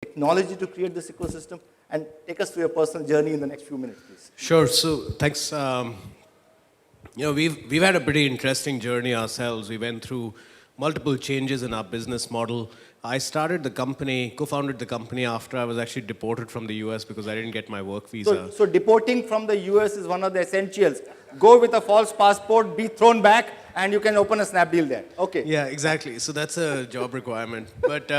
technology to create this ecosystem? And take us through your personal journey in the next few minutes, please. Sure. So thanks. We've had a pretty interesting journey ourselves. We went through multiple changes in our business model. I started the company, co-founded the company after I was actually deported from the US because I didn't get my work visa. So deporting from the US is one of the essentials. Go with a false passport, be thrown back, and you can open a Snap deal there. Okay. Yeah, exactly. So that's a job requirement. But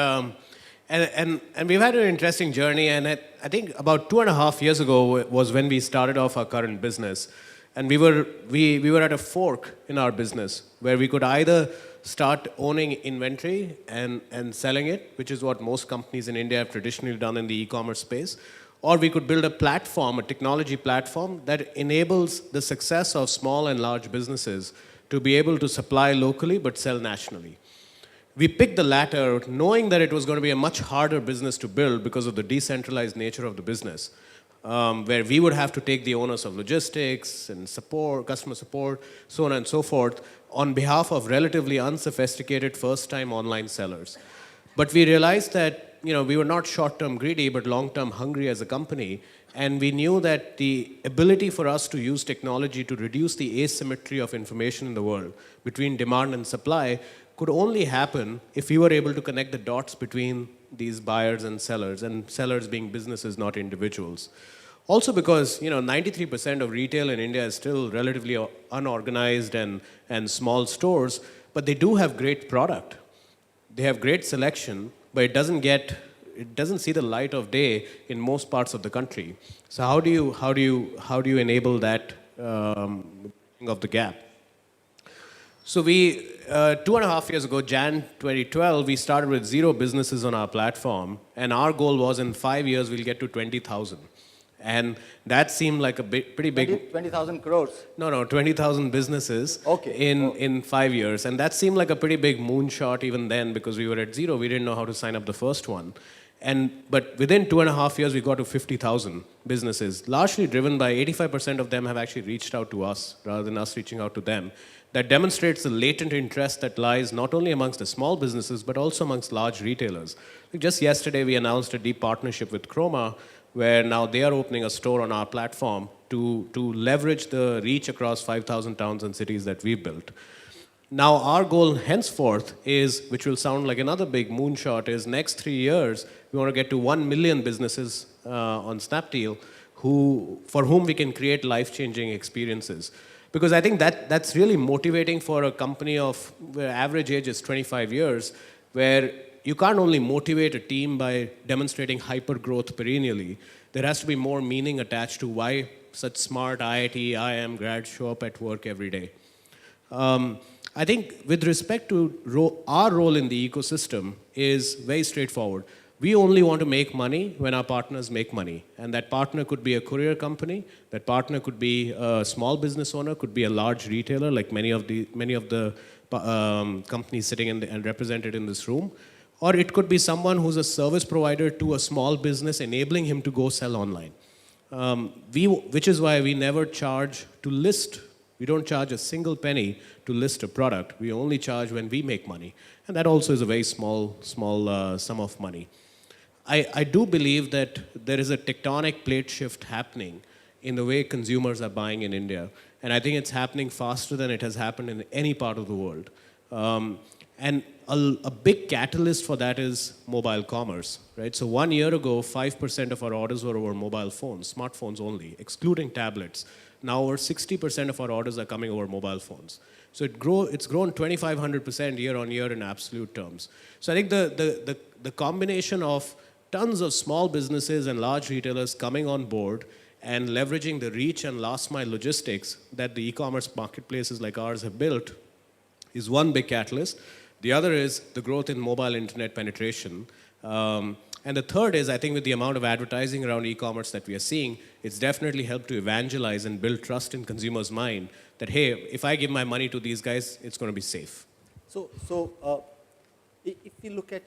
and we've had an interesting journey. And I think about 2.5 years ago was when we started off our current business. And we were at a fork in our business where we could either start owning inventory and selling it, which is what most companies in India have traditionally done in the e-commerce space, or we could build a platform, a technology platform that enables the success of small and large businesses to be able to supply locally but sell nationally. We picked the latter knowing that it was going to be a much harder business to build because of the decentralized nature of the business. Where we would have to take the onus of logistics and support, customer support, so on and so forth, on behalf of relatively unsophisticated first-time online sellers. But we realized that we were not short-term greedy, but long-term hungry as a company, and we knew that the ability for us to use technology to reduce the asymmetry of information in the world between demand and supply could only happen if we were able to connect the dots between these buyers and sellers being businesses, not individuals. Also because 93% of retail in India is still relatively unorganized and small stores, but they do have great product. They have great selection, but it doesn't see the light of day in most parts of the country. So how do you enable that of the gap? So we 2.5 years ago, Jan 2012, we started with 0 businesses on our platform, and our goal was in 5 years we'll get to 20,000. And that seemed like a pretty big... 20,000 crores? No, 20,000 businesses in 5 years. And that seemed like a pretty big moonshot even then because we were at 0. We didn't know how to sign up the first one. But within 2.5 years, we got to 50,000 businesses, largely driven by 85% of them have actually reached out to us rather than us reaching out to them. That demonstrates the latent interest that lies not only amongst the small businesses, but also amongst large retailers. Just yesterday, we announced a deep partnership with Chroma, where now they are opening a store on our platform to leverage the reach across 5,000 towns and cities that we've built. Now, our goal henceforth is, which will sound like another big moonshot, is next 3 years, we want to get to 1 million businesses on Snapdeal for whom we can create life-changing experiences. Because I think that's really motivating for a company where average age is 25 years, where you can't only motivate a team by demonstrating hyper-growth perennially. There has to be more meaning attached to why such smart IIT, IIM grads show up at work every day. I think with respect to our role in the ecosystem is very straightforward. We only want to make money when our partners make money. And that partner could be a courier company, that partner could be a small business owner, could be a large retailer like many of the companies sitting and represented in this room. Or it could be someone who's a service provider to a small business, enabling him to go sell online. Which is why we never charge to list. We don't charge a single penny to list a product. We only charge when we make money. And that also is a very small sum of money. I do believe that there is a tectonic plate shift happening in the way consumers are buying in India. And I think it's happening faster than it has happened in any part of the world. And a big catalyst for that is mobile commerce, right? So 1 year ago, 5% of our orders were over mobile phones, smartphones only, excluding tablets. Now over 60% of our orders are coming over mobile phones. So it's grown 2,500% year on year in absolute terms. So I think the combination of tons of small businesses and large retailers coming on board and leveraging the reach and last mile logistics that the e-commerce marketplaces like ours have built is one big catalyst. The other is the growth in mobile internet penetration. And the third is, I think with the amount of advertising around e-commerce that we are seeing, it's definitely helped to evangelize and build trust in consumers' mind that, hey, if I give my money to these guys, it's going to be safe. So if you look at